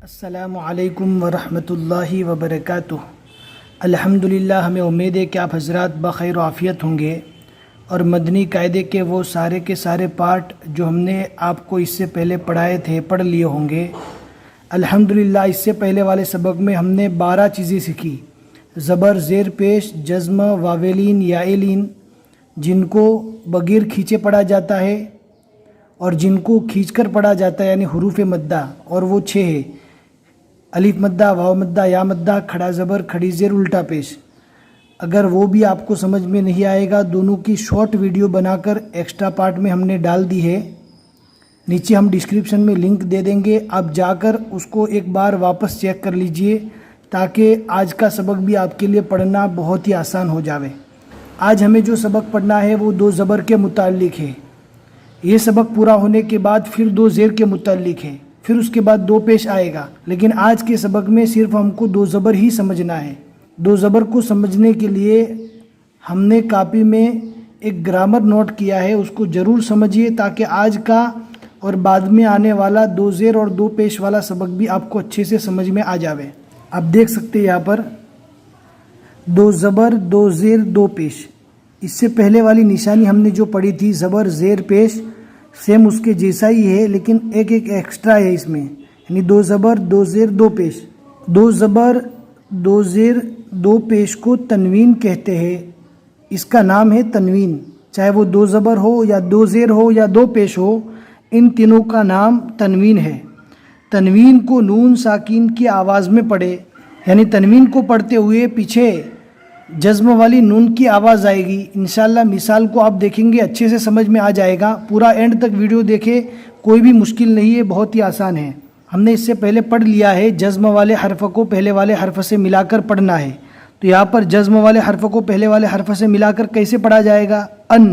السلام علیکم ورحمۃ اللہ وبرکاتہ۔ الحمدللہ، ہمیں امید ہے کہ آپ حضرات بخیر و عافیت ہوں گے اور مدنی قاعدے کے وہ سارے کے سارے پارٹ جو ہم نے آپ کو اس سے پہلے پڑھائے تھے پڑھ لیے ہوں گے۔ الحمدللہ، اس سے پہلے والے سبق میں ہم نے 12 چیزیں سیکھی: زبر، زیر پیش، جزم، واویلین، یائلین، جن کو بغیر کھینچے پڑھا جاتا ہے اور جن کو کھینچ کر پڑھا جاتا ہے، یعنی حروف مدہ، اور وہ 6 ہے: الف مدہ، واو مدہ، یا مدہ، کھڑا زبر، کھڑی زیر، الٹا پیش۔ اگر وہ بھی آپ کو سمجھ میں نہیں آئے گا، دونوں کی شارٹ ویڈیو بنا کر ایکسٹرا پارٹ میں ہم نے ڈال دی ہے، نیچے ہم ڈسکرپشن میں لنک دے دیں گے، آپ جا کر اس کو ایک بار واپس چیک کر لیجئے تاکہ آج کا سبق بھی آپ کے لیے پڑھنا بہت ہی آسان ہو جاوے۔ آج ہمیں جو سبق پڑھنا ہے وہ 2 زبر کے متعلق ہے۔ یہ سبق پورا ہونے کے بعد پھر 2 زیر کے متعلق ہے، پھر اس کے بعد 2 پیش آئے گا، لیکن آج کے سبق میں صرف ہم کو 2 زبر ہی سمجھنا ہے۔ 2 زبر کو سمجھنے کے لیے ہم نے کاپی میں ایک گرامر نوٹ کیا ہے، اس کو ضرور سمجھیے تاکہ آج کا اور بعد میں آنے والا 2 زیر اور 2 پیش والا سبق بھی آپ کو اچھے سے سمجھ میں آ جاوے۔ آپ دیکھ سکتے ہیں یہاں پر 2 زبر، 2 زیر، 2 پیش۔ اس سے پہلے والی نشانی ہم نے جو پڑھی تھی زبر، زیر، پیش، سیم اس کے جیسا ہی ہے، لیکن ایک ایکسٹرا ہے اس میں، یعنی 2 زبر، 2 زیر، 2 پیش۔ 2 زبر، 2 زیر، 2 پیش کو تنوین کہتے ہیں۔ اس کا نام ہے تنوین، چاہے وہ 2 زبر ہو یا 2 زیر ہو یا 2 پیش ہو، ان تینوں کا نام تنوین ہے۔ تنوین کو نون ساکین کی آواز میں پڑھے، یعنی تنوین کو پڑھتے ہوئے پیچھے جزم والی نون کی آواز آئے گی۔ انشاءاللہ مثال کو آپ دیکھیں گے اچھے سے سمجھ میں آ جائے گا۔ پورا اینڈ تک ویڈیو دیکھے، کوئی بھی مشکل نہیں ہے، بہت ہی آسان ہے۔ ہم نے اس سے پہلے پڑھ لیا ہے جزم والے حرف کو پہلے والے حرف سے ملا کر پڑھنا ہے، تو یہاں پر جزم والے حرف کو پہلے والے حرف سے ملا کر کیسے پڑھا جائے گا؟ ان،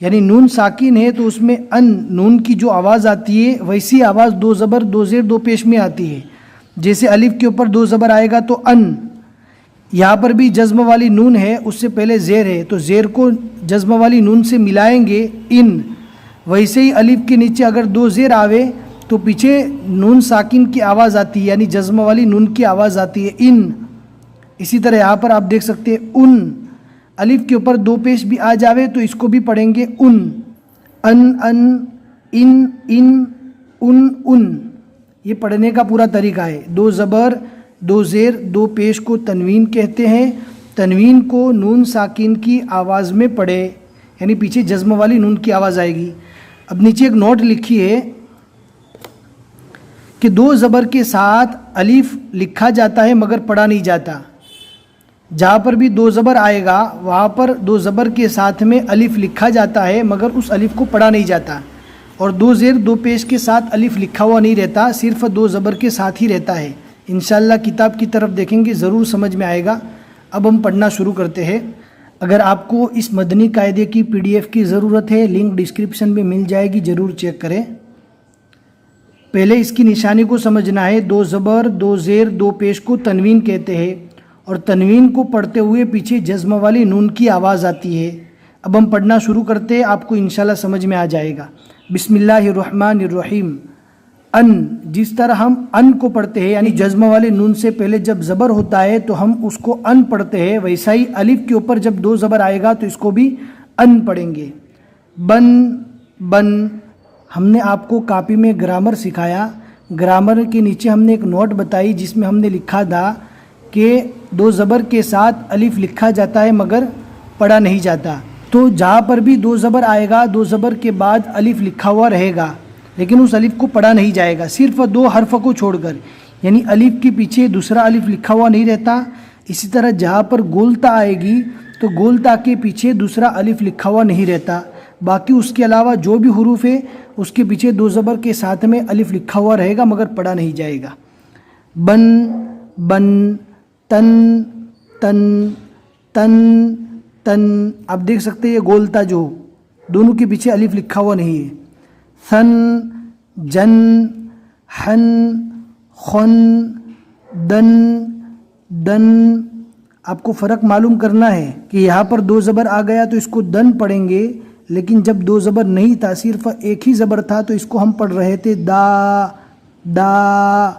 یعنی نون ساکین ہے تو اس میں ان نون کی جو آواز آتی ہے ویسی آواز 2 زبر، 2 زیر، 2 پیش میں آتی ہے۔ جیسے الف کے اوپر 2 زبر آئے گا تو ان، یہاں پر بھی جزم والی نون ہے، اس سے پہلے زیر ہے تو زیر کو جزم والی نون سے ملائیں گے ان۔ ویسے ہی الف کے نیچے اگر 2 زیر آوے تو پیچھے نون ساکن کی آواز آتی ہے، یعنی جزم والی نون کی آواز آتی ہے ان۔ اسی طرح یہاں پر آپ دیکھ سکتے ہیں ان، الف کے اوپر 2 پیش بھی آ جاوے تو اس کو بھی پڑھیں گے ان، ان۔ یہ پڑھنے کا پورا طریقہ ہے۔ 2 زبر، 2 زیر، 2 پیش کو تنوین کہتے ہیں۔ تنوین کو نون ساکین کی آواز میں پڑھے، یعنی پیچھے جزم والی نون کی آواز آئے گی۔ اب نیچے ایک نوٹ لکھی ہے کہ 2 زبر کے ساتھ الف لکھا جاتا ہے مگر پڑھا نہیں جاتا۔ جہاں پر بھی 2 زبر آئے گا وہاں پر 2 زبر کے ساتھ میں الف لکھا جاتا ہے مگر اس الف کو پڑھا نہیں جاتا، اور 2 زیر، 2 پیش کے ساتھ الف لکھا ہوا نہیں رہتا، صرف 2 زبر کے ساتھ ہی رہتا ہے۔ انشاءاللہ کتاب کی طرف دیکھیں گے ضرور سمجھ میں آئے گا۔ اب ہم پڑھنا شروع کرتے ہیں۔ اگر آپ کو اس مدنی قاعدے کی PDF کی ضرورت ہے، لنک ڈسکرپشن میں مل جائے گی، ضرور چیک کریں۔ پہلے اس کی نشانی کو سمجھنا ہے۔ 2 زبر، 2 زیر، 2 پیش کو تنوین کہتے ہیں، اور تنوین کو پڑھتے ہوئے پیچھے جزم والی نون کی آواز آتی ہے۔ اب ہم پڑھنا شروع کرتے ہیں، آپ کو انشاءاللہ سمجھ میں آ جائے گا۔ بسم اللہ الرحمن الرحیم۔ ان، جس طرح ہم ان کو پڑھتے ہیں، یعنی جزم والے نون سے پہلے جب زبر ہوتا ہے تو ہم اس کو ان پڑھتے ہیں، ویسا ہی الف کے اوپر جب 2 زبر آئے گا تو اس کو بھی ان پڑھیں گے۔ بن، بن۔ ہم نے آپ کو کاپی میں گرامر سکھایا، گرامر کے نیچے ہم نے ایک نوٹ بتائی جس میں ہم نے لکھا تھا کہ 2 زبر کے ساتھ الف لکھا جاتا ہے مگر پڑھا نہیں جاتا۔ تو جہاں پر بھی 2 زبر آئے گا 2 زبر کے بعد الف لکھا ہوا رہے گا، لیکن اس الف کو پڑھا نہیں جائے گا، صرف 2 حرف کو چھوڑ کر، یعنی الف کے پیچھے دوسرا الف لکھا ہوا نہیں رہتا۔ اسی طرح جہاں پر گولتا آئے گی تو گولتا کے پیچھے دوسرا الف لکھا ہوا نہیں رہتا، باقی اس کے علاوہ جو بھی حروف ہے اس کے پیچھے 2 زبر کے ساتھ میں الف لکھا ہوا رہے گا مگر پڑھا نہیں جائے گا۔ بن، بن، تن، تن، تن، تن۔ آپ دیکھ سکتے ہیں یہ گولتا جو دونوں کے پیچھے الف لکھا ہوا نہیں ہے۔ ثن، جن، حن، خن، دن، دن۔ آپ کو فرق معلوم کرنا ہے کہ یہاں پر 2 زبر آ گیا تو اس کو دن پڑھیں گے، لیکن جب 2 زبر نہیں تھا، صرف ایک ہی زبر تھا تو اس کو ہم پڑھ رہے تھے دا، دا،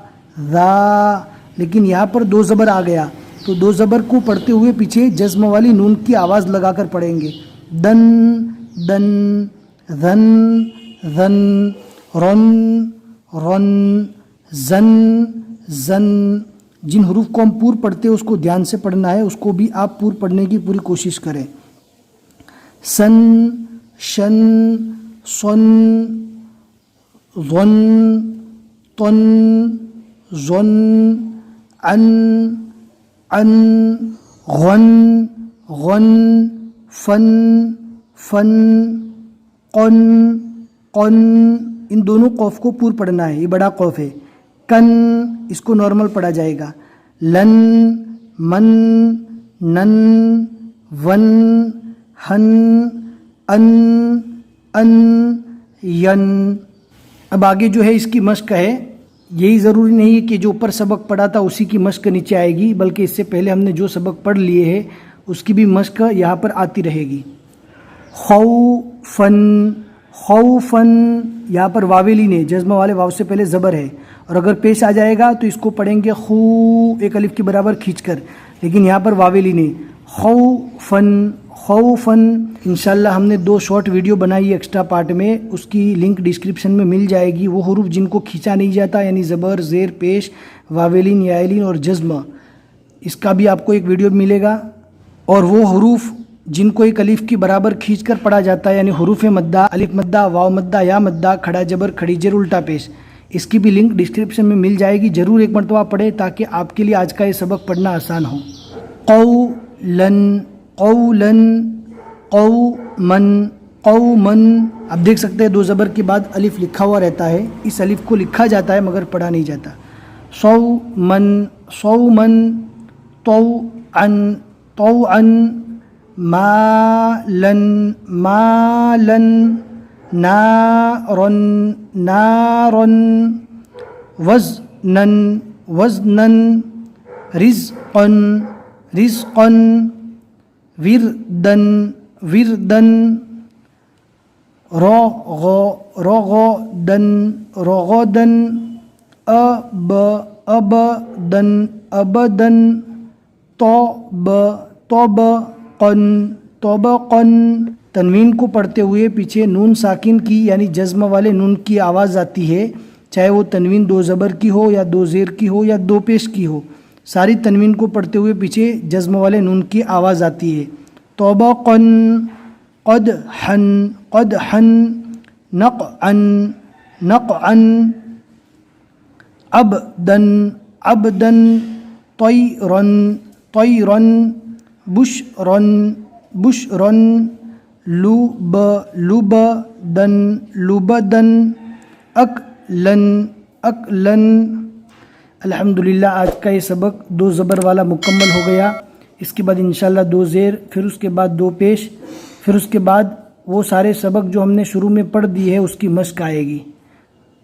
ذا، لیکن یہاں پر دو زبر آ گیا تو دو زبر کو پڑھتے ہوئے پیچھے جزم والی نون کی آواز لگا کر پڑھیں گے. دن دن، ذن ذن، رن رن، زن زن. جن حروف کو ہم پور پڑھتے ہیں اس کو دھیان سے پڑھنا ہے، اس کو بھی آپ پور پڑھنے کی پوری کوشش کریں. سن شن سن، ظن طن ظن، ان ان، غن غن، فن فن، قن قن. ان دونوں قوف کو پور پڑھنا ہے، یہ بڑا قوف ہے. کن، اس کو نارمل پڑھا جائے گا. لن من، نن ون، ہن ان ان، ین. اب آگے جو ہے اس کی مشق ہے. یہی ضروری نہیں ہے کہ جو اوپر سبق پڑھا تھا اسی کی مشق نیچے آئے گی، بلکہ اس سے پہلے ہم نے جو سبق پڑھ لیے ہیں اس کی بھی مشق یہاں پر آتی رہے گی. خوفن خوفن، یہاں پر واویلین ہے، جزم والے واو سے پہلے زبر ہے، اور اگر پیش آ جائے گا تو اس کو پڑھیں گے خو، ایک الف کے برابر کھینچ کر، لیکن یہاں پر واویلین ہے. خوفن خوفن. انشاءاللہ ہم نے 2 شارٹ ویڈیو بنائی ہے ایکسٹرا پارٹ میں، اس کی لنک ڈسکرپشن میں مل جائے گی. وہ حروف جن کو کھینچا نہیں جاتا یعنی زبر، زیر، پیش، واویلین، یائلین اور جزم، اس کا بھی آپ کو ایک ویڈیو ملے گا. اور وہ حروف جن کو ایک الف کی برابر کھینچ کر پڑھا جاتا ہے یعنی حروف مدہ، الف مدہ، واو مدہ، یا مدہ، کھڑا جبر، کھڑی زیر، الٹا پیش، اس کی بھی لنک ڈسکرپشن میں مل جائے گی. ضرور ایک مرتبہ پڑھیں تاکہ آپ کے لیے آج کا یہ سبق پڑھنا آسان ہو. قولن قولن، قومن قومن. اب دیکھ سکتے ہیں 2 زبر کے بعد الف لکھا ہوا رہتا ہے، اس الف کو لکھا جاتا ہے مگر پڑھا نہیں جاتا. صومن صومن، طوعن طوعن، مالن مالن، نارن نارن، وزنن وزنن، رزقن رزقن، وردن وردن، رغدن رغدن، ابدن ابدن، طبقن طبقن. تنوین کو پڑھتے ہوئے پیچھے نون ساکن کی یعنی جزم والے نون کی آواز آتی ہے، چاہے وہ تنوین 2 زبر کی ہو یا 2 زیر کی ہو یا 2 پیش کی ہو. ساری تنوین کو پڑھتے ہوئے پیچھے جزم والے نون کی آواز آتی ہے. طبقن، قدحن قدحن، نقعن نقعن، عبدن عبدن، طیرن طیرن، بشرن بشرن، لبدن لبدن، اکلن اکلن. الحمدللہ آج کا یہ سبق 2 زبر والا مکمل ہو گیا. اس کے بعد انشاءاللہ 2 زیر، پھر اس کے بعد 2 پیش، پھر اس کے بعد وہ سارے سبق جو ہم نے شروع میں پڑھ دیے ہیں اس کی مشق آئے گی.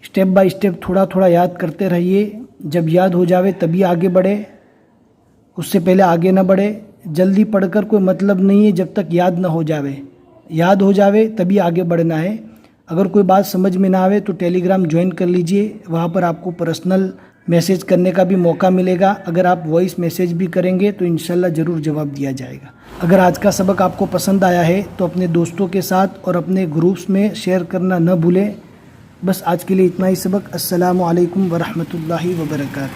اسٹیپ بائی اسٹیپ تھوڑا تھوڑا یاد کرتے رہیے، جب یاد ہو جاوے تبھی آگے بڑھے، اس سے پہلے آگے نہ بڑھے. جلدی پڑھ کر کوئی مطلب نہیں ہے جب تک یاد نہ ہو جاوے، یاد ہو جاوے تبھی آگے بڑھنا ہے. اگر کوئی بات سمجھ میں نہ آوے تو ٹیلی گرام جوائن کر لیجئے، وہاں پر آپ کو پرسنل میسیج کرنے کا بھی موقع ملے گا. اگر آپ وائس میسیج بھی کریں گے تو انشاءاللہ ضرور جواب دیا جائے گا. اگر آج کا سبق آپ کو پسند آیا ہے تو اپنے دوستوں کے ساتھ اور اپنے گروپس میں شیئر کرنا نہ بھولیں. بس آج کے لیے اتنا ہی سبق. السلام علیکم ورحمۃ اللہ وبرکاتہ.